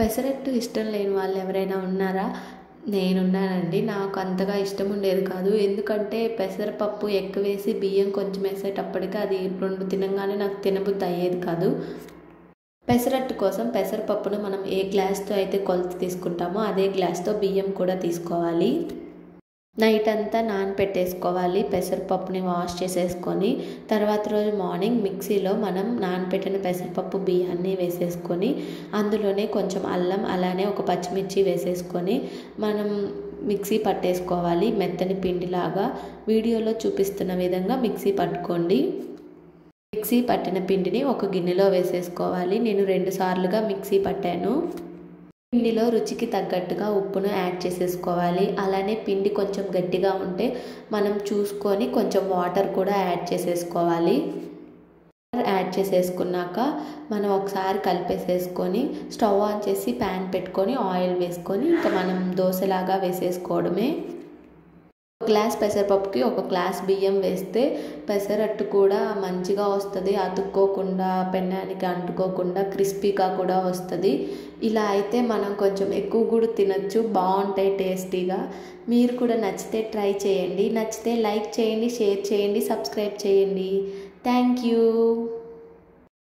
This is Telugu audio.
పెసరట్టు ఇష్టం లేని వాళ్ళు ఎవరైనా ఉన్నారా? నేనున్నానండి. నాకు అంతగా ఇష్టం ఉండేది కాదు. ఎందుకంటే పెసరపప్పు ఎక్కువేసి బియ్యం కొంచెం వేసేటప్పటికి అది 2 తినంగానే నాకు తినబుద్ధి అయ్యేది కాదు. పెసరట్టు కోసం పెసరపప్పును మనం ఏ గ్లాస్‌తో అయితే కొలత తీసుకుంటామో అదే గ్లాస్‌తో బియ్యం కూడా తీసుకోవాలి. నైట్ అంతా నానపెట్టేసుకోవాలి. పెసరపప్పుని వాష్ చేసేసుకొని తర్వాత రోజు మార్నింగ్ మిక్సీలో మనం నానపెట్టిన పెసరపప్పు బియ్యాన్ని వేసేసుకొని అందులోనే కొంచెం అల్లం అలానే ఒక పచ్చిమిర్చి వేసేసుకొని మనం మిక్సీ పట్టేసుకోవాలి. మెత్తని పిండిలాగా వీడియోలో చూపిస్తున్న విధంగా మిక్సీ పట్టుకోండి. మిక్సీ పట్టిన పిండిని ఒక గిన్నెలో వేసేసుకోవాలి. నేను 2 సార్లుగా మిక్సీ పట్టాను. పిండిలో రుచికి తగ్గట్టుగా ఉప్పును యాడ్ చేసేసుకోవాలి. అలానే పిండి కొంచెం గట్టిగా ఉంటే మనం చూసుకొని కొంచెం వాటర్ కూడా యాడ్ చేసేసుకోవాలి. యాడ్ చేసేసుకున్నాక మనం ఒకసారి కలిపేసేసుకొని స్టవ్ ఆన్ చేసి ప్యాన్ పెట్టుకొని ఆయిల్ వేసుకొని ఇంకా మనం దోశలాగా వేసేసుకోవడమే. ఒక గ్లాస్ పెసరపప్పుకి ఒక గ్లాస్ బియ్యం వేస్తే పెసరట్టు కూడా మంచిగా వస్తుంది. అతుక్కోకుండా పెన్నానికి అంటుకోకుండా క్రిస్పీగా కూడా వస్తుంది. ఇలా అయితే మనం కొంచెం ఎక్కువ కూడా తినచ్చు. బాగుంటాయి టేస్టీగా. మీరు కూడా నచ్చితే ట్రై చేయండి. నచ్చితే లైక్ చేయండి, షేర్ చేయండి, సబ్స్క్రైబ్ చేయండి. Thank you.